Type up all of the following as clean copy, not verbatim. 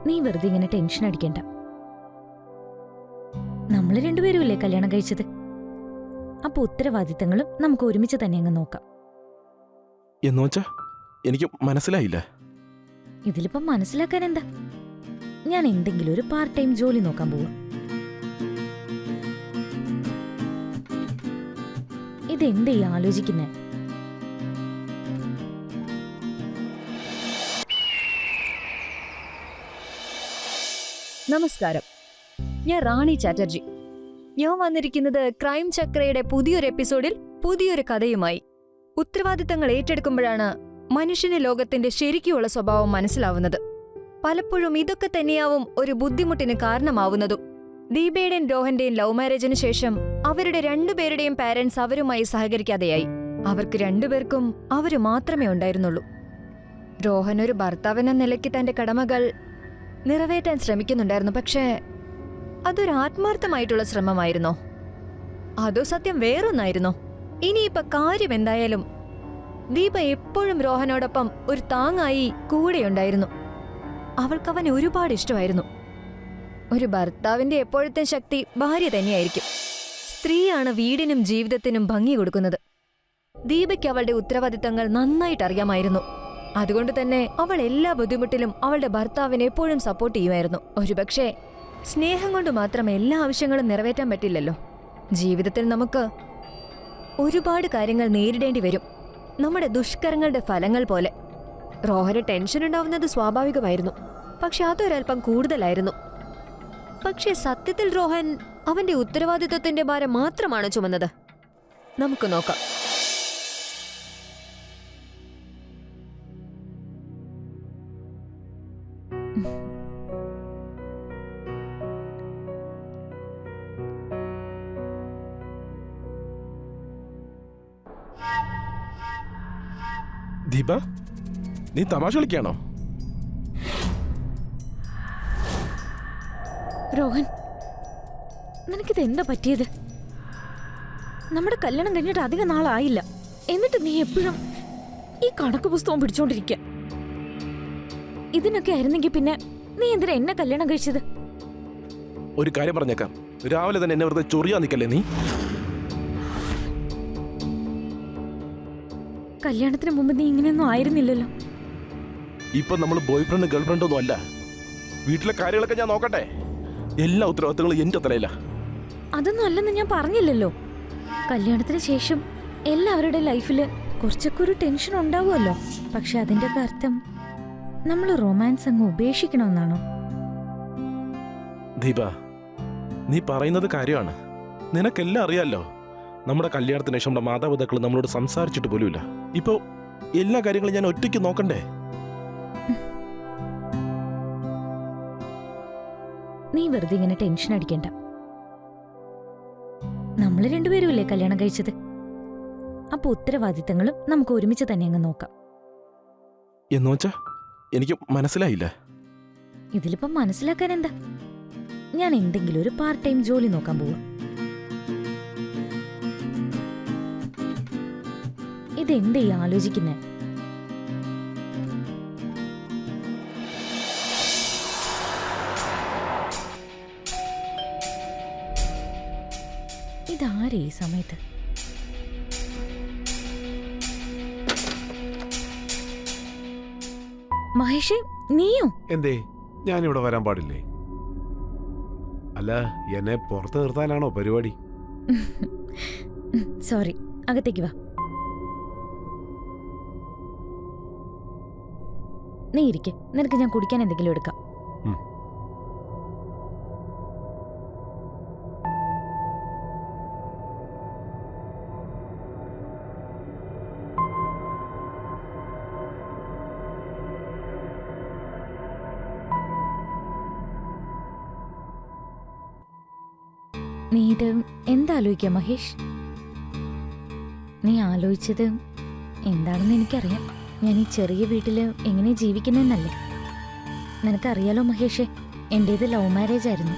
നീ വെറുതെ ഇങ്ങനെ ടെൻഷൻ അടിക്കണ്ട. നമ്മൾ രണ്ടുപേരുമില്ലേ കല്യാണം കഴിച്ചത്. അപ്പൊ ഉത്തരവാദിത്തങ്ങളും നമുക്ക് ഒരുമിച്ച് തന്നെ അങ്ങ് നോക്കാം. എന്നുവെച്ചാ എനിക്ക് മനസ്സിലായില്ല. ഇതിലിപ്പം മനസ്സിലാക്കാൻ എന്താ, ഞാൻ എന്തെങ്കിലും ഒരു പാർട്ട് ടൈം ജോലി നോക്കാൻ പോവാ. ഇതെന്തേ ആലോചിക്കുന്നേ? നമസ്കാരം, ഞാൻ റാണി ചാറ്റർജി. ഞാൻ വന്നിരിക്കുന്നത് ക്രൈം ചക്രയുടെ പുതിയൊരു എപ്പിസോഡിൽ പുതിയൊരു കഥയുമായി. ഉത്തരവാദിത്തങ്ങൾ ഏറ്റെടുക്കുമ്പോഴാണ് മനുഷ്യന് ലോകത്തിന്റെ ശരിക്കുള്ള സ്വഭാവം മനസ്സിലാവുന്നത്. പലപ്പോഴും ഇതൊക്കെ തന്നെയാവും ഒരു ബുദ്ധിമുട്ടിന് കാരണമാവുന്നതും. ദീപയുടെയും രോഹന്റെയും ലവ് മാരേജിന് ശേഷം അവരുടെ രണ്ടുപേരുടെയും പാരന്റ്സ് അവരുമായി സഹകരിക്കാതെയായി. അവർക്ക് രണ്ടുപേർക്കും അവര് മാത്രമേ ഉണ്ടായിരുന്നുള്ളൂ. രോഹൻ ഒരു ഭർത്താവെന്ന നിലയ്ക്ക് തന്റെ കടമകൾ നിറവേറ്റാൻ ശ്രമിക്കുന്നുണ്ടായിരുന്നു. പക്ഷേ അതൊരു ആത്മാർത്ഥമായിട്ടുള്ള ശ്രമമായിരുന്നോ, അതോ സത്യം വേറൊന്നായിരുന്നോ? ഇനിയിപ്പൊ കാര്യം എന്തായാലും ദീപ എപ്പോഴും രോഹനോടൊപ്പം ഒരു താങ്ങായി കൂടെയുണ്ടായിരുന്നു. അവൾക്കവൻ ഒരുപാട് ഇഷ്ടമായിരുന്നു. ഒരു ഭർത്താവിന്റെ എപ്പോഴത്തെ ശക്തി ഭാര്യ തന്നെയായിരിക്കും. സ്ത്രീയാണ് വീടിനും ജീവിതത്തിനും ഭംഗി കൊടുക്കുന്നത്. ദീപയ്ക്ക് അവളുടെ ഉത്തരവാദിത്തങ്ങൾ നന്നായിട്ട് അറിയാമായിരുന്നു. അതുകൊണ്ട് തന്നെ അവൾ എല്ലാ ബുദ്ധിമുട്ടിലും അവളുടെ ഭർത്താവിനെ എപ്പോഴും സപ്പോർട്ട് ചെയ്യുമായിരുന്നു. ഒരുപക്ഷെ സ്നേഹം കൊണ്ട് മാത്രം എല്ലാ ആവശ്യങ്ങളും നിറവേറ്റാൻ പറ്റില്ലല്ലോ. ജീവിതത്തിൽ നമുക്ക് ഒരുപാട് കാര്യങ്ങൾ നേരിടേണ്ടി വരും, നമ്മുടെ ദുഷ്കരങ്ങളുടെ ഫലങ്ങൾ പോലെ. റോഹന് ടെൻഷൻ ഉണ്ടാവുന്നത് സ്വാഭാവികമായിരുന്നു, പക്ഷെ അതൊരൽപ്പം കൂടുതലായിരുന്നു. പക്ഷെ സത്യത്തിൽ റോഹൻ അവന്റെ ഉത്തരവാദിത്വത്തിന്റെ ഭാരം മാത്രമാണ് ചുമന്നത്. നമുക്ക് നോക്കാം. ദീപ, നീ തമാശ കളിക്കാണോ? രോഹൻ, നിനക്കിത് എന്താ പറ്റിയത്? നമ്മുടെ കല്യാണം കഴിഞ്ഞിട്ട് അധികം നാളായില്ല, എന്നിട്ട് നീ എപ്പോഴും ഈ കണക്ക് പുസ്തകം പിടിച്ചോണ്ടിരിക്കുക. ഇതിനൊക്കെ ആയിരുന്നെങ്കിൽ പിന്നെ നീ എന്തിനാ എന്നെ കല്യാണം കഴിച്ചത്? ഒരു കാര്യം പറഞ്ഞേക്കാം, രാവിലെ തന്നെ എന്നെ വെറുതെ ചൊറിയാ നിൽക്കല്ലേ നീ. കല്യാണത്തിന് മുമ്പ് നീ ഇങ്ങനെയൊന്നും ആയിരുന്നില്ലല്ലോ. ഇപ്പൊ നമ്മൾ ബോയ് ഫ്രണ്ട് ഗേൾ ഫ്രണ്ട് ഒന്നും അല്ല. വീട്ടിലെ കാര്യങ്ങളൊക്കെ ഞാൻ നോക്കട്ടെ. എല്ലാ ഉത്തരവാദിത്തങ്ങളും എന്റെ തലയില്ല. അതൊന്നും അല്ലെന്ന് ഞാൻ പറഞ്ഞില്ലല്ലോ. കല്യാണത്തിന് ശേഷം എല്ലാവരുടെ ലൈഫില് കുറച്ചൊക്കെ ഒരു ടെൻഷൻ ഉണ്ടാവുമല്ലോ. പക്ഷെ അതിന്റെ ഒക്കെ അർത്ഥം നമ്മൾ റൊമാൻസ് അങ്ങ് ഉപേക്ഷിക്കണമെന്നാണോ? ദീപ, നീ പറയുന്നത് കാര്യമാണ്. നിനക്കെല്ലാം അറിയാലോ. നമ്മുടെ കല്യാണത്തിന് ശേഷം നമ്മുടെ മാതാപിതാക്കൾ നമ്മളോട് സംസാരിച്ചിട്ട് പോലുമില്ല. ഇപ്പോ എല്ലാ കാര്യങ്ങളും ഞാൻ ഒറ്റയ്ക്ക് നോക്കണ്ടേ? നീ വെറുതെ ഇങ്ങനെ ടെൻഷൻ അടിക്കണ്ട. നമ്മൾ രണ്ടുപേരുമില്ലേ കല്യാണം കഴിച്ചത്. അപ്പൊ ഉത്തരവാദിത്തങ്ങളും നമുക്ക് ഒരുമിച്ച് തന്നെ അങ്ങ് നോക്കാം. എന്നുവെച്ചാ എനിക്ക് മനസ്സിലായില്ല. ഇതിലിപ്പം മനസ്സിലാക്കാൻ എന്താ, ഞാൻ എന്തെങ്കിലും ഒരു പാർട്ട് ടൈം ജോലി നോക്കാൻ പോവാ. ഇതെന്തേ ആലോചിക്കുന്നേ? ഇതാരേ ഈ സമയത്ത്? മഹേഷേ, നീയോ? എന്തേ, ഞാനിവിടെ വരാൻ പാടില്ലേ? അല്ല, എന്നെ പുറത്ത് നിർത്താനാണോ പരിപാടി? സോറി, അകത്തേക്ക് വാ. നീ ഇരിക്കെ, നിനക്ക് ഞാൻ കുടിക്കാൻ എന്തെങ്കിലും എടുക്കാം. നീ ഇത് എന്താലോചിക്ക മഹേഷ്? നീ ആലോചിച്ചത് എന്താണെന്ന് എനിക്കറിയാം. ഞാൻ ഈ ചെറിയ വീട്ടിൽ എങ്ങനെ ജീവിക്കുന്നതെന്നല്ലേ നിനക്കറിയാലോ മഹേഷേ. എൻ്റേത് ലവ് മാരേജ് ആയിരുന്നു.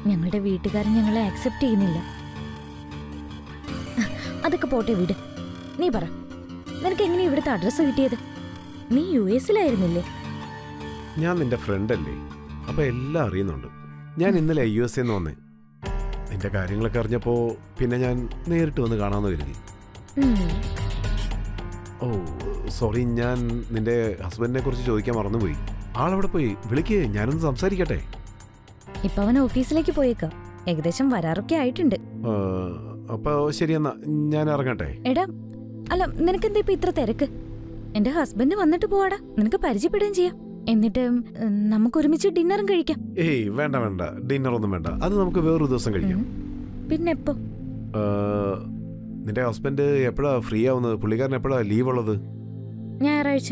ഞങ്ങളുടെ വീട്ടുകാരൻ ഞങ്ങളെ ആക്സെപ്റ്റ് ചെയ്യുന്നില്ല. അതൊക്കെ പോട്ടെ, വിട്. നീ പറ, നിനക്ക് എങ്ങനെ ഇവിടുത്തെ അഡ്രസ്സ് കിട്ടിയത്? നീ US-ലായിരുന്നില്ലേ? ഞാൻ നിന്റെ ഫ്രണ്ട് അല്ലേ, അപ്പൊ എല്ലാം അറിയുന്നുണ്ട്. ഞാൻ ഇന്നലെ USA വന്നേ. നിന്റെ കാര്യങ്ങളൊക്കെ അറിഞ്ഞപ്പോ പിന്നെ ഞാൻ നേരിട്ട് വന്ന് കാണാമെന്ന് കരുതി. ഉം. ഓ സോറി, ഞാൻ നിന്റെ ഹസ്ബൻഡിനെ കുറിച്ച് ചോദിക്കാൻ മറന്നുപോയി. ആളവിടെ പോയി, വിളിക്കേ, ഞാനൊന്ന് സംസാരിക്കട്ടെ. ഇപ്പൊ അവൻ ഓഫീസിലേക്ക് പോയേക്കാം. ഏകദേശം വരാറൊക്കെ ആയിട്ടുണ്ട്. അപ്പൊ ശരിയെന്നാ ഞാൻ ഇറങ്ങട്ടെ. എടാ, അല്ല നിനക്കെന്താ ഇപ്പൊ ഇത്ര തിരക്ക്? എന്റെ ഹസ്ബൻഡ് വന്നിട്ട് പോവാടാ, നിനക്ക് പരിചയപ്പെടുകയും ചെയ്യാം. എന്നിട്ട് നമുക്ക് ഒരുമിച്ച് ഡിന്നറും കഴിക്കാം. ഏയ് വേണ്ട വേണ്ട, ഡിന്നർ ഒന്നും വേണ്ട, അത് നമുക്ക് വേറൊരു ദിവസം കഴിക്കാം. പിന്നെ എപ്പോ? നിന്റെ ഹസ്ബൻഡ് എപ്പോഴാ ഫ്രീ ആവുന്നത്? പുള്ളിക്കാരൻ എപ്പോഴാ ലീവ് ഉള്ളത്? ഞായറാഴ്ച.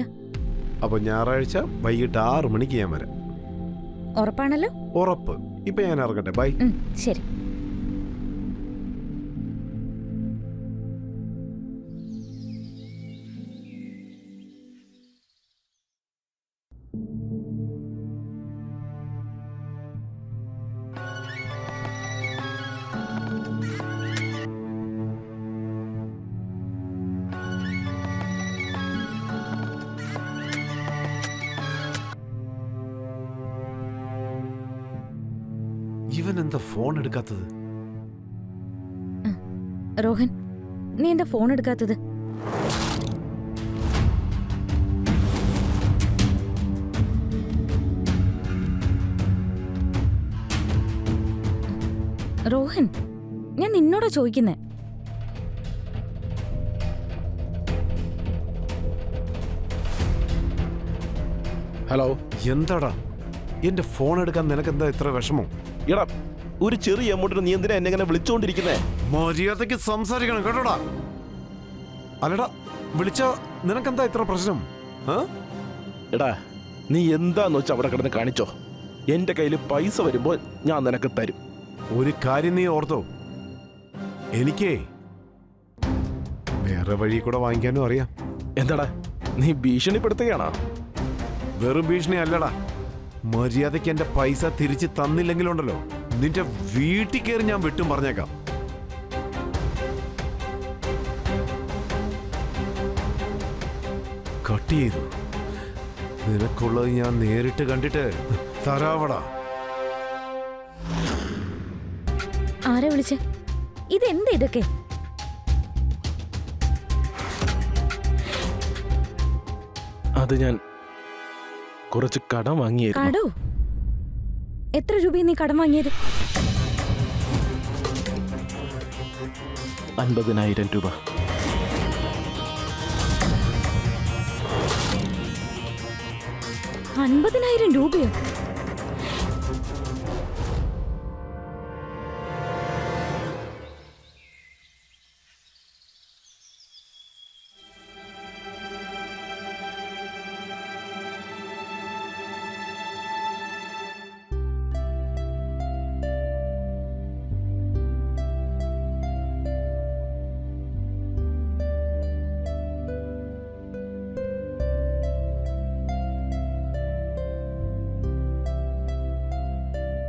അപ്പൊ ഞായറാഴ്ച വൈകിട്ട് 6 മണിക്ക് ഞാൻ വരാം. ഉറപ്പാണല്ലോ? ഉറപ്പ്. ഇപ്പൊ ഞാൻ ഇറങ്ങട്ടെ, ബൈ. ശരി. ഇവൻ എന്താ ഫോൺ എടുക്കാത്തത്? റോഹൻ, നീ എന്താ ഫോൺ എടുക്കാത്തത്? റോഹൻ, ഞാൻ നിന്നോടാ ചോദിക്കുന്നേ. ഹലോ. എന്താടാ എന്റെ ഫോൺ എടുക്കാൻ നിനക്കെന്താ ഇത്ര വിഷമം? എടാ, ഒരു ചെറിയ എമൗണ്ടിന് നീ എന്തിനാ എന്നെ ഇങ്ങനെ വിളിച്ചോണ്ടിരിക്കുന്നേ? മര്യാദക്ക് സംസാരിക്കണം കേട്ടോടാ. അല്ലടാ, വിളിച്ച നിനക്കെന്താ ഇത്ര പ്രശ്നം? എടാ, നീ എന്താന്ന് വെച്ചാ അവിടെ കിടന്ന് കാണിച്ചോ. എന്റെ കയ്യിൽ പൈസ വരുമ്പോൾ ഞാൻ നിനക്ക് തരും. ഒരു കാര്യം നീ ഓർത്തോ, എനിക്കേ വേറെ വഴി കൂടെ വാങ്ങിക്കാനും അറിയാം. എന്താടാ, നീ ഭീഷണിപ്പെടുത്തുകയാണോ? വെറും ഭീഷണി അല്ലടാ, മര്യാദയ്ക്ക് എന്റെ പൈസ തിരിച്ച് തന്നില്ലെങ്കിലുണ്ടല്ലോ നിന്റെ വീട്ടിൽ കയറി ഞാൻ വെട്ടും, പറഞ്ഞേക്കാം. കട്ട് ചെയ്തു. നിനക്കുള്ളത് ഞാൻ നേരിട്ട് കണ്ടിട്ട് തരാവടാ. ആരെ വിളിച്ചേ? ഇതെന്താ ഇതൊക്കെ? അത് ഞാൻ കുറച്ച് കടം വാങ്ങിയായിരുന്നു. കടോ? എത്ര രൂപ നീ കടം വാങ്ങിയത്? 50,000 രൂപ. രൂപയോ?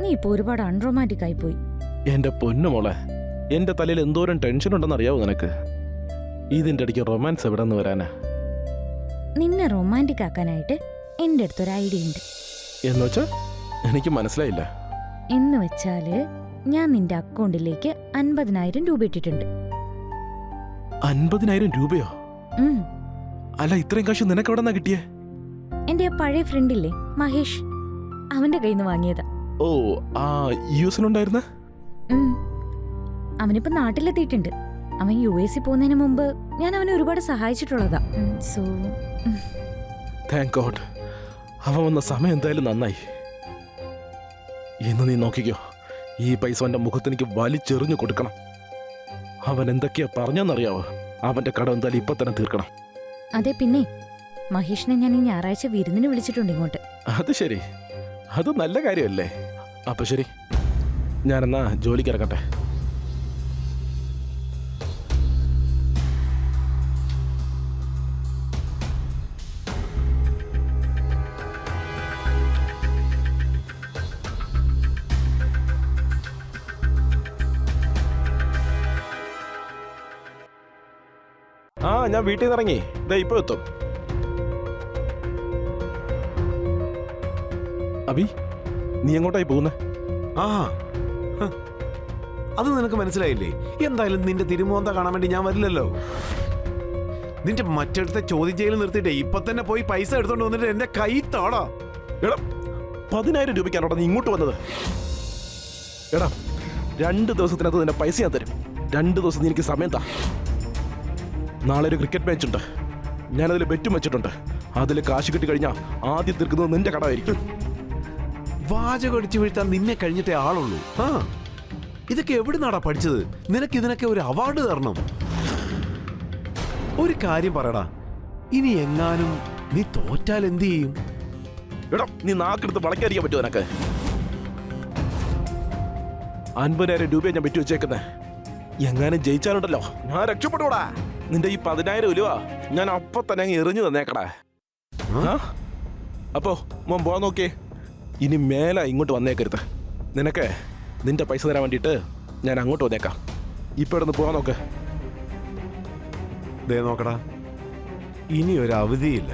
നീ ഇപ്പൊ ഒരുപാട് അൺറൊമാൻറ്റിക് ആയി പോയി. എന്റെ പൊന്നു മോളെ, എന്റെ തലയിൽ എന്തോരം ടെൻഷൻ ഉണ്ടെന്ന് അറിയാവോ നിനക്ക്? ഇതിന്റെ ഇടയ്ക്ക് റൊമാൻസ് എവിടെ നിന്ന് വരാനാ? നിന്നെ റൊമാൻറ്റിക് ആക്കാനായിട്ട് എൻ്റെ അടുത്തൊരു ഐഡിയ ഉണ്ട്. എന്ന് വെച്ചാ എനിക്ക് മനസ്സിലായില്ല. എന്ന് വെച്ചാല് ഞാൻ നിന്റെ അക്കൗണ്ടിലേക്ക് 50,000 രൂപ ഇട്ടിട്ടുണ്ട്. 50,000 രൂപയോ? ഉം. അല്ല, ഇത്രയും കാശ് നിനക്ക് എവിടെ നിന്നാ കിട്ടിയേ? എന്റെ ആ പഴയ ഫ്രണ്ടില്ലേ മഹേഷ്, അവന്റെ കയ്യിൽ നിന്ന് വാങ്ങിയതാ. ഓ, ആ യുഎസിലുണ്ടായിരുന്ന? അവനിപ്പോ നാട്ടിലെത്തിയിട്ടുണ്ട്. അവൻ US പോകുന്നതിന് മുമ്പ് ഞാൻ അവനെ ഒരുപാട് സഹായിച്ചിട്ടുള്ളതാ. സോ താങ്ക് ഗോഡ്, അവൻ വന്ന സമയം എന്തായാലും നന്നായി. ഇന്ന് നീ നോക്കിക്കോ, ഈ പൈസ അവന്റെ മുഖത്തെനിക്ക് വലിച്ചെറിഞ്ഞു കൊടുക്കണം. അവൻ എന്തൊക്കെയാ പറഞ്ഞെന്നറിയാവോ? അവന്റെ കടം എന്തായാലും ഇപ്പൊ തന്നെ തീർക്കണം. അതെ, പിന്നെ മഹേഷിനെ ഞാൻ ഈ ഞായറാഴ്ച വിരുന്നിന് വിളിച്ചിട്ടുണ്ട് ഇങ്ങോട്ട്. അത് ശരി, അത് നല്ല കാര്യമല്ലേ? അപ്പൊ ശരി, ഞാനെന്നാ ജോലിക്ക് ഇറങ്ങട്ടെ. ആ, ഞാൻ വീട്ടിൽ നിന്ന് ഇറങ്ങി, ഇതാ ഇപ്പൊ എത്തും. അബി, നീ എങ്ങോട്ടായി പോകുന്നേ? ആ ഹ. അത് നിനക്ക് മനസ്സിലായില്ലേ? എന്തായാലും നിന്റെ തിരുമോന്ത കാണാൻ വേണ്ടി ഞാൻ വരില്ലല്ലോ. നിന്റെ മറ്റടുത്ത ചോദ്യം ചെയ്യൽ നിർത്തിയിട്ടേ ഇപ്പൊ തന്നെ പോയി പൈസ എടുത്തോണ്ട് വന്നിട്ട് എന്റെ കൈ താടാ. എടാ, 10,000 രൂപയ്ക്കാണോടാ നീ ഇങ്ങോട്ട് വന്നത്? എടാ, 2 ദിവസത്തിനകത്ത് നിന്റെ പൈസ ഞാൻ തരും. 2 ദിവസം നീ എനിക്ക് സമയം താ. നാളെ ഒരു ക്രിക്കറ്റ് മാച്ച് ഉണ്ട്. ഞാനതിൽ ബെറ്റും വെച്ചിട്ടുണ്ട്. അതിൽ കാശ് കിട്ടി കഴിഞ്ഞാൽ ആദ്യം തീർക്കുന്നത് നിന്റെ കടമായിരിക്കും. വാചകം അടിച്ചു വീഴ്ത്താൻ നിന്നെ കഴിഞ്ഞിട്ടേ ആളുള്ളൂ. ആ, ഇതൊക്കെ എവിടുന്നാടാ പഠിച്ചത്? നിനക്ക് ഇതിനൊക്കെ ഒരു അവാർഡ് തരണം. ഒരു കാര്യം പറയടാ, ഇനി എങ്ങാനും നീ തോറ്റാൽ എന്ത് ചെയ്യും? എടാ, നീ നാക്കെടുത്ത് വളയ്ക്കാതിരിക്കാൻ പറ്റുമോ നിനക്ക്? 50,000 രൂപയെ ഞാൻ ബെറ്റ് വെച്ചേക്കുന്നേ. എങ്ങാനും ജയിച്ചാലുണ്ടല്ലോ ഞാൻ രക്ഷപ്പെടുവാടാ. നിന്റെ ഈ 10,000 രൂപ ഞാൻ അപ്പൊ തന്നെ അങ്ങ് എറിഞ്ഞു തന്നേക്കടാ. ആ? അപ്പോ മോൻ പോവാൻ നോക്കിയേ. ഇനി മേലെ ഇങ്ങോട്ട് വന്നേക്കരുത്. നിനക്ക് നിന്റെ പൈസ തരാൻ വേണ്ടിയിട്ട് ഞാൻ അങ്ങോട്ട് വന്നേക്കാം. ഇപ്പൊ ഇവിടെ നിന്ന് പോവാൻ നോക്ക്. ദേ നോക്കടാ, ഇനി ഒരു അവധിയില്ല.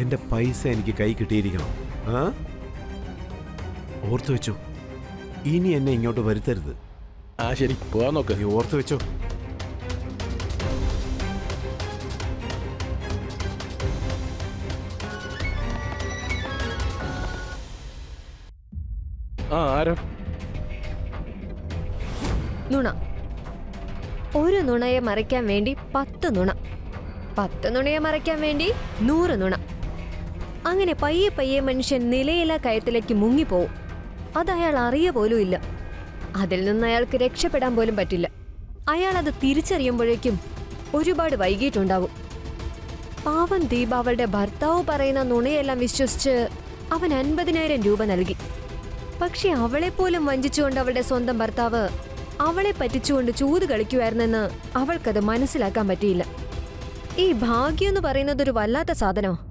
എന്റെ പൈസ എനിക്ക് കൈ കിട്ടിയിരിക്കണം. ആ, ഓർത്തു വെച്ചോ, ഇനി എന്നെ ഇങ്ങോട്ട് വരുത്തരുത്. ആ ശരി, പോവാൻ നോക്ക്. നീ ഓർത്തു വെച്ചോ. ആ, ആരോ? നുണ. ഒരു നുണയെ മറയ്ക്കാൻ വേണ്ടി 10 നുണ. 10 നുണയെ മറയ്ക്കാൻ വേണ്ടി 100 നുണ. അങ്ങനെ പയ്യെ പയ്യെ മനുഷ്യൻ നിലയില കയത്തിലേക്ക് മുങ്ങിപ്പോവും. അത് അയാൾ അറിയ പോലും ഇല്ല. അതിൽ നിന്ന് അയാൾക്ക് രക്ഷപ്പെടാൻ പോലും പറ്റില്ല. അയാൾ അത് തിരിച്ചറിയുമ്പോഴേക്കും ഒരുപാട് വൈകിട്ടുണ്ടാവും. പാവം ദീപ അവളുടെ ഭർത്താവ് പറയുന്ന നുണയെല്ലാം വിശ്വസിച്ച് അവൻ 50,000 രൂപ നൽകി. പക്ഷെ അവളെപ്പോലും വഞ്ചിച്ചുകൊണ്ട് അവളുടെ സ്വന്തം ഭർത്താവ് അവളെ പറ്റിച്ചുകൊണ്ട് ചൂത് കളിക്കുമായിരുന്നെന്ന് അവൾക്കത് മനസ്സിലാക്കാൻ പറ്റിയില്ല. ഈ ഭാഗ്യം എന്ന് പറയുന്നത് ഒരു വല്ലാത്ത സാധനമാണ്.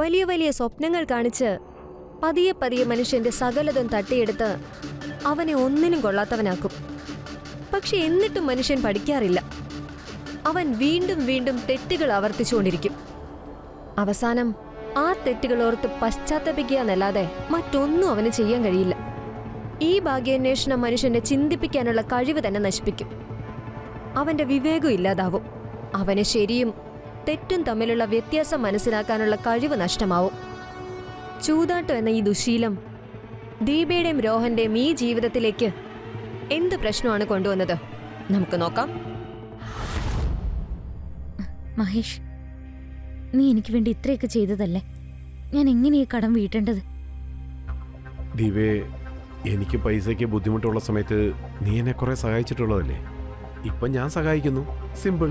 വലിയ വലിയ സ്വപ്നങ്ങൾ കാണിച്ച് പതിയെ പതിയെ മനുഷ്യന്റെ സകലതും തട്ടിയെടുത്ത് അവനെ ഒന്നിനും കൊള്ളാത്തവനാക്കും. പക്ഷെ എന്നിട്ടും മനുഷ്യൻ പഠിക്കാറില്ല. അവൻ വീണ്ടും വീണ്ടും തെറ്റുകൾ ആവർത്തിച്ചുകൊണ്ടിരിക്കും. അവസാനം ആ തെറ്റുകൾ ഓർത്ത് പശ്ചാത്തപിക്കുക എന്നല്ലാതെ മറ്റൊന്നും അവന് ചെയ്യാൻ കഴിയില്ല. ഈ ഭാഗ്യാന്വേഷണം മനുഷ്യനെ ചിന്തിപ്പിക്കാനുള്ള കഴിവ് തന്നെ നശിപ്പിക്കും. അവന്റെ വിവേകം ഇല്ലാതാവും. അവന് ശരിയും തെറ്റും തമ്മിലുള്ള വ്യത്യാസം മനസ്സിലാക്കാനുള്ള കഴിവ് നഷ്ടമാവും. ചൂതാട്ടം എന്ന ഈ ദുശീലം ദീപയുടെയും രോഹന്റെയും ഈ ജീവിതത്തിലേക്ക് എന്ത് പ്രശ്നമാണ് കൊണ്ടുവന്നത്? നമുക്ക് നോക്കാം. മഹേഷ്, നീ എനിക്ക് വേണ്ടി ഇത്രയൊക്കെ ചെയ്തതല്ലേ? ഞാൻ എങ്ങനെ ഈ കടം വീട്ടേണ്ടത്? ദീപേ, എനിക്ക് പൈസയ്ക്ക് ബുദ്ധിമുട്ടുള്ള സമയത്ത് നീ എന്നെ കുറെ സഹായിച്ചിട്ടുള്ളതല്ലേ. ഇപ്പൊ ഞാൻ സഹായിക്കുന്നു. സിമ്പിൾ.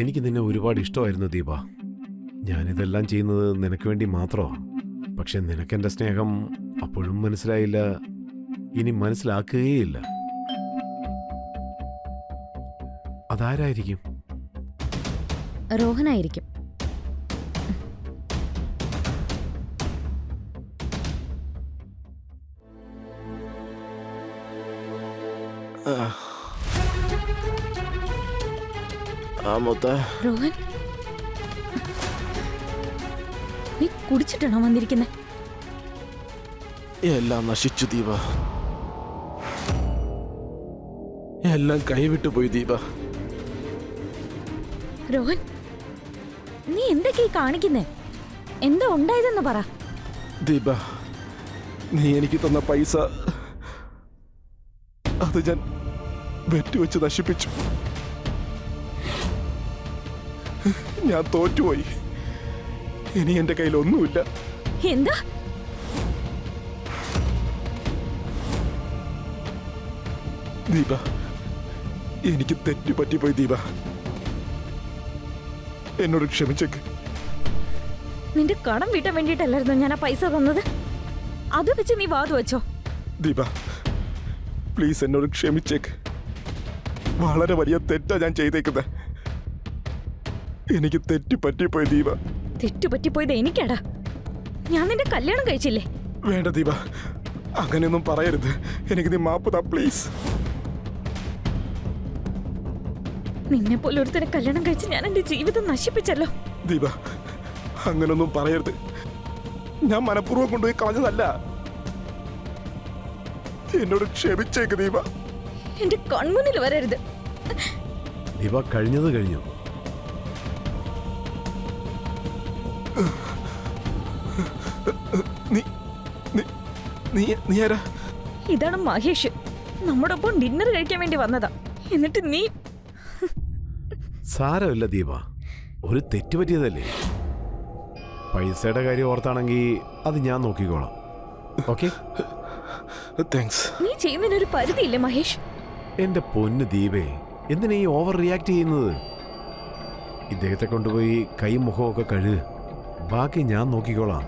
എനിക്ക് നിന്നെ ഒരുപാട് ഇഷ്ടമായിരുന്നു ദീപ. ഞാനിതെല്ലാം ചെയ്യുന്നത് നിനക്ക് വേണ്ടി മാത്രമാണ്. പക്ഷെ നിനക്കെന്റെ സ്നേഹം അപ്പോഴും മനസ്സിലായില്ല, ഇനി മനസ്സിലാക്കുകയില്ല. അതാരായിരിക്കും? രോഹനായിരിക്കും. രോഹൻ, നീ കുടിച്ചിട്ടാണോ വന്നിരിക്കുന്നത്? എല്ലാം നശിച്ചു ദീപ. എല്ലാം കൈവിട്ടു പോയി ദീപ. രോഹൻ, നീ എന്തൊക്കെയാ കാണിക്കുന്നേ? എന്താ ഉണ്ടായതെന്ന് പറ. ദീപ, നീ എനിക്ക് തന്ന പൈസ അത് ഞാൻ ബെറ്റ് വെച്ച് നശിപ്പിച്ചു. ഞാൻ തോറ്റുപോയി. ഇനി എന്റെ കയ്യിൽ ഒന്നുമില്ല. എന്താ? ദീപ, എനിക്ക് തെറ്റ് പറ്റിപ്പോയി ദീപ. എന്നോട് ക്ഷമിച്ചേക്ക്. നിന്റെ കടം വീട്ടാൻ വേണ്ടിയിട്ടല്ലായിരുന്നു ഞാൻ ആ പൈസ തന്നത്. അത് വെച്ച് നീ വാതു വെച്ചോ? ദീപ, പ്ലീസ് എന്നോട് ക്ഷമിച്ചേക്ക്. വളരെ വലിയ തെറ്റാ ഞാൻ ചെയ്തേക്കുന്നത്. എനിക്ക് തെറ്റ് പറ്റിപ്പോയി ദീപ. തെറ്റു പറ്റിപ്പോയത് എനിക്കാടാ. ഞാൻ നിന്റെ കല്യാണം കഴിച്ചില്ലേ? വേണ്ട ദീപ, അങ്ങനെയൊന്നും പറയരുത്. എനിക്ക് നീ മാപ്പ് താ പ്ലീസ്. നിന്നെ പോലെ ഒരുത്തനെ കല്യാണം കഴിച്ച് ഞാൻ എന്റെ ജീവിതം നശിപ്പിച്ചല്ലോ. ദീപ, അങ്ങനൊന്നും പറയരുത്. ഞാൻ മനഃപൂർവ്വം കൊണ്ടുപോയി കളഞ്ഞതല്ല. എന്നോട് ക്ഷമിച്ചേക്ക് ദീപ. എന്റെ കൺമുന്നിൽ വരരുത്. ദീപ, കഴിഞ്ഞത് കഴിഞ്ഞു. നീ ആരാ? ഇതാണ് മഹേഷ്. നമ്മുടെ ഒപ്പം ഡിന്നർ കഴിക്കാൻ വേണ്ടി വന്നതാ. എന്നിട്ട് നീ സാരമില്ല ദീപ, ഒരു തെറ്റ് പറ്റിയതല്ലേ. പൈസയുടെ കാര്യം ഓർത്താണെങ്കിൽ അത് ഞാൻ നോക്കിക്കോളാം. ഓക്കെ? താങ്ക്സ്. നീ ചെയ്യുന്നതിനൊരു പരിധിയില്ലേ മഹേഷ്? എന്റെ പൊന്ന് ദീപേ, എന്തിനാ ഈ ഓവർ റിയാക്ട് ചെയ്യുന്നത്? ഇദ്ദേഹത്തെ കൊണ്ടുപോയി കൈ മുഖമൊക്കെ കഴുകുക. ബാക്കി ഞാൻ നോക്കിക്കോളാം.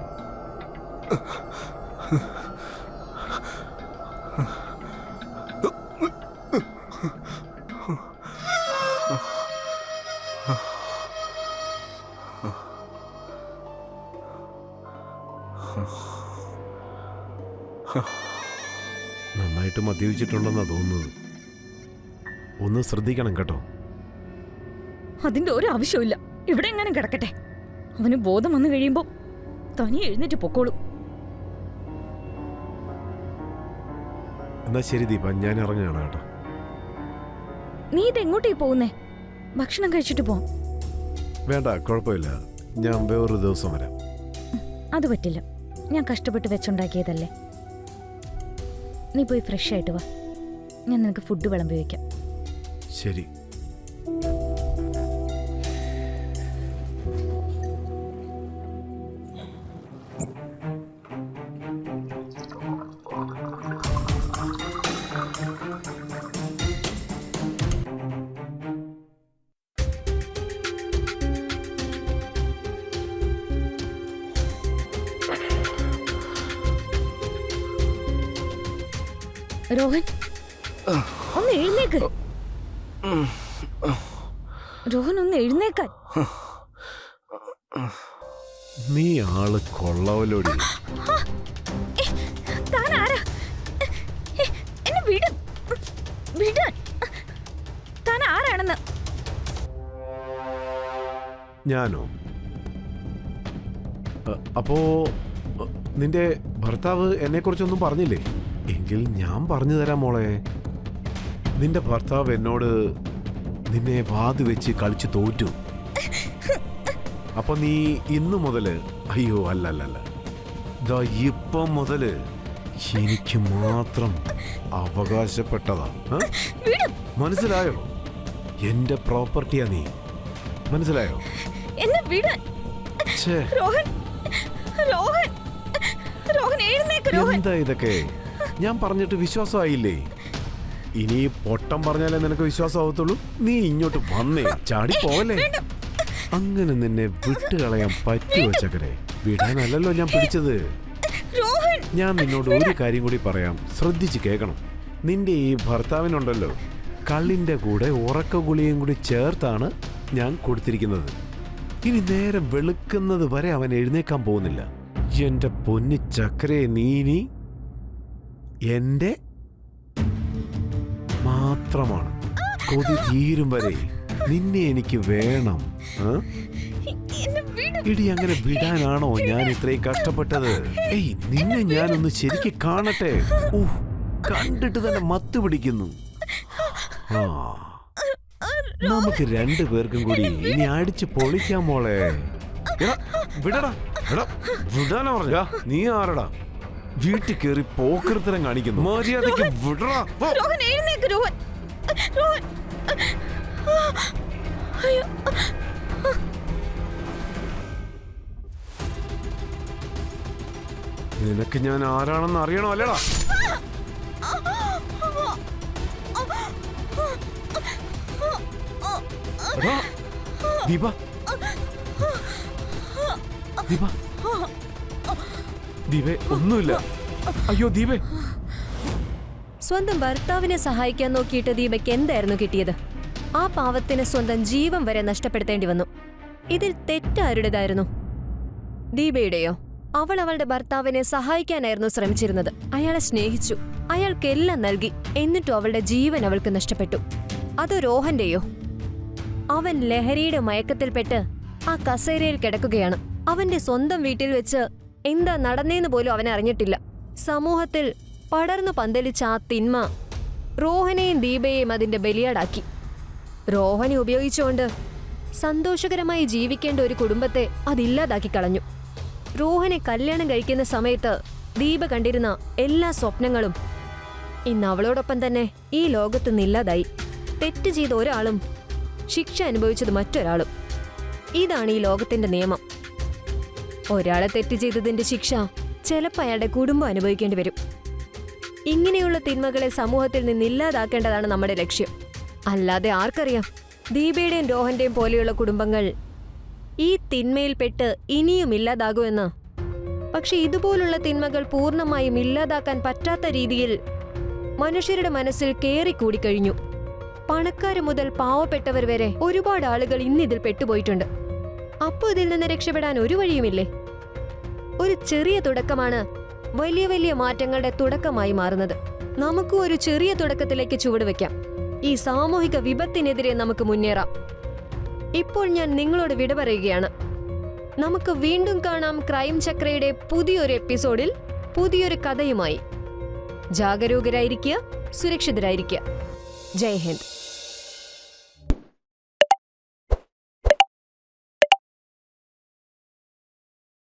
നന്നായിട്ട് മദ്യപിച്ചിട്ടുണ്ടെന്നാ തോന്നുന്നത്. ഒന്ന് ശ്രദ്ധിക്കണം കേട്ടോ. അതിന്റെ ഒരു ആവശ്യമില്ല. ഇവിടെ എങ്ങനെ കിടക്കട്ടെ. അവന് ബോധം വന്നു കഴിയുമ്പോ തനിയെ എഴുന്നേറ്റ് പൊക്കോളൂ. എന്നാ ശരി ദീപ, ഞാൻ ഇറങ്ങുകയാണ് കേട്ടോ. നീ ഇതെങ്ങോട്ടേ പോകുന്നേ? ഭക്ഷണം കഴിച്ചിട്ട് പോവാം. വേണ്ട, കുഴപ്പമില്ല. ഞാൻ വേറൊരു ദിവസം വരാം. അത് പറ്റില്ല. ഞാൻ കഷ്ടപ്പെട്ട് വെച്ചുണ്ടാക്കിയതല്ലേ. നീ പോയി ഫ്രഷ് ആയിട്ട് വാ. ഞാൻ നിനക്ക് ഫുഡ് വിളമ്പി വയ്ക്കാം. ശരി. രോഹൻ, ഒന്ന് എഴുന്നേക്ക്. രോഹൻ, ഒന്ന് എഴുന്നേക്കാൻ. നീ ആള് കൊള്ളവലോടി. താൻ ആരാ? എന്നെ വിടാൻ. താൻ ആരാണെന്ന്? ഞാനോ? അപ്പോ നിന്റെ ഭർത്താവ് എന്നെക്കുറിച്ചൊന്നും പറഞ്ഞില്ലേ? എങ്കിൽ ഞാൻ പറഞ്ഞു തരാം മോളെ. നിന്റെ ഭർത്താവ് എന്നോട് നിന്നെ വാത് വെച്ച് കളിച്ച് തോറ്റു. അപ്പൊ നീ ഇന്നു മുതല്, അയ്യോ അല്ലല്ല, ഇപ്പം മുതല് എനിക്ക് മാത്രം അവകാശപ്പെട്ടതാ. മനസ്സിലായോ? എന്റെ പ്രോപ്പർട്ടിയാ നീ. മനസ്സിലായോ? എന്നെ വിടാൻ. എന്താ ഇതൊക്കെ? ഞാൻ പറഞ്ഞിട്ട് വിശ്വാസമായില്ലേ? ഇനി പൊട്ടം പറഞ്ഞാലേ നിനക്ക് വിശ്വാസമാവത്തുള്ളൂ. നീ ഇങ്ങോട്ട് വന്നേ, ചാടി പോവല്ലേ. അങ്ങനെ നിന്നെ വിട്ടുകളയാൻ പറ്റുമോ ചക്കരെ? വിടാനല്ലല്ലോ ഞാൻ പിടിച്ചത്. ഞാൻ നിന്നോട് ഒരു കാര്യം കൂടി പറയാം, ശ്രദ്ധിച്ച് കേൾക്കണം. നിന്റെ ഈ ഭർത്താവിനുണ്ടല്ലോ, കള്ളിന്റെ കൂടെ ഉറക്ക ഗുളിയും കൂടി ചേർത്താണ് ഞാൻ കൊടുത്തിരിക്കുന്നത്. ഇനി നേരം വെളുക്കുന്നത് വരെ അവൻ എഴുന്നേക്കാൻ പോകുന്നില്ല. എന്റെ പൊന്നു ചക്കരെ, നീ എന്റെ മാത്രമാണ്. കൊതി തീരും വരെ നിന്നെ എനിക്ക് വേണം. ഇടി, അങ്ങനെ വിടാനാണോ ഞാൻ ഇത്രയും കഷ്ടപ്പെട്ടത്? ഏയ്, നിന്നെ ഞാനൊന്ന് ശരിക്ക് കാണട്ടെ. കണ്ടിട്ട് തന്നെ മത്ത് പിടിക്കുന്നു. നമുക്ക് രണ്ടുപേർക്കും കൂടി ഇനി അടിച്ച് പൊളിക്കാം മോളെ. വിടടാ, വിടാനാ പറഞ്ഞ? നീ ആരടാ? വീട്ടിൽ കയറി പോക്കൃത്തരം കാണിക്കുന്നു. മര്യാദയ്ക്ക് വിടടാ. നിനക്ക് ഞാൻ ആരാണെന്ന് അറിയണോ അല്ലടാ? ദീപ, ദീപ, ദീപേ, ഒന്നുമില്ല. അയ്യോ ദീപേ. സ്വന്തം ഭർത്താവിനെ സഹായിക്കാൻ നോക്കിയിട്ട് ദീപയ്ക്ക് എന്തായിരുന്നു കിട്ടിയത്? ആ പാവത്തിന് സ്വന്തം ജീവൻ വരെ നഷ്ടപ്പെടുത്തേണ്ടി വന്നു. ഇതിൽ തെറ്റാരുടേതായിരുന്നു? ദീപയുടെയോ? അവൾ അവളുടെ ഭർത്താവിനെ സഹായിക്കാനായിരുന്നു ശ്രമിച്ചിരുന്നത്. അയാളെ സ്നേഹിച്ചു, അയാൾക്കെല്ലാം നൽകി. എന്നിട്ടും അവളുടെ ജീവൻ അവൾക്ക് നഷ്ടപ്പെട്ടു. അതോ രോഹന്റെയോ? അവൻ ലഹരിയുടെ മയക്കത്തിൽപ്പെട്ട് ആ കസേരയിൽ കിടക്കുകയാണ്. അവന്റെ സ്വന്തം വീട്ടിൽ വെച്ച് എന്താ നടന്നേന്ന് പോലും അവൻ അറിഞ്ഞിട്ടില്ല. സമൂഹത്തിൽ പടർന്നു പന്തലിച്ച ആ തിന്മ റോഹനെയും ദീപയെയും അതിന്റെ ബലിയാടാക്കി. റോഹനെ ഉപയോഗിച്ചുകൊണ്ട് സന്തോഷകരമായി ജീവിക്കേണ്ട ഒരു കുടുംബത്തെ അതില്ലാതാക്കി കളഞ്ഞു. റോഹനെ കല്യാണം കഴിക്കുന്ന സമയത്ത് ദീപ കണ്ടിരുന്ന എല്ലാ സ്വപ്നങ്ങളും ഇന്ന് അവളോടൊപ്പം തന്നെ ഈ ലോകത്ത് നിന്നില്ലാതായി. തെറ്റ് ചെയ്ത ഒരാളും ശിക്ഷ അനുഭവിച്ചത് മറ്റൊരാളും. ഇതാണ് ഈ ലോകത്തിന്റെ നിയമം. ഒരാളെ തെറ്റ് ചെയ്തതിന്റെ ശിക്ഷ ചിലപ്പോൾ അയാളുടെ കുടുംബം അനുഭവിക്കേണ്ടി വരും. ഇങ്ങനെയുള്ള തിന്മകളെ സമൂഹത്തിൽ നിന്നില്ലാതാക്കേണ്ടതാണ് നമ്മുടെ ലക്ഷ്യം. അല്ലാതെ ആർക്കറിയാം, ദീപയുടെയും രോഹന്റെയും പോലെയുള്ള കുടുംബങ്ങൾ ഈ തിന്മയിൽപ്പെട്ട് ഇനിയും ഇല്ലാതാകുമെന്ന്. പക്ഷെ ഇതുപോലുള്ള തിന്മകൾ പൂർണ്ണമായും ഇല്ലാതാക്കാൻ പറ്റാത്ത രീതിയിൽ മനുഷ്യരുടെ മനസ്സിൽ കേറിക്കൂടിക്കഴിഞ്ഞു. പണക്കാര് മുതൽ പാവപ്പെട്ടവർ വരെ ഒരുപാട് ആളുകൾ ഇന്നിതിൽ പെട്ടുപോയിട്ടുണ്ട്. അപ്പോൾ ഇതിൽ നിന്ന് രക്ഷപ്പെടാൻ ഒരു വഴിയുമില്ലേ? ഒരു ചെറിയ തുടക്കമാണ് വലിയ വലിയ മാറ്റങ്ങളുടെ തുടക്കമായി മാറുന്നത്. നമുക്കും ഒരു ചെറിയ തുടക്കത്തിലേക്ക് ചുവടുവെക്കാം. ഈ സാമൂഹിക വിപത്തിനെതിരെ നമുക്ക് മുന്നേറാം. ഇപ്പോൾ ഞാൻ നിങ്ങളോട് വിട പറയുകയാണ്. നമുക്ക് വീണ്ടും കാണാം ക്രൈം ചക്രയുടെ പുതിയൊരു എപ്പിസോഡിൽ പുതിയൊരു കഥയുമായി. ജാഗരൂകരായിരിക്കുക, സുരക്ഷിതരായിരിക്കുക. ജയ് ഹിന്ദ്.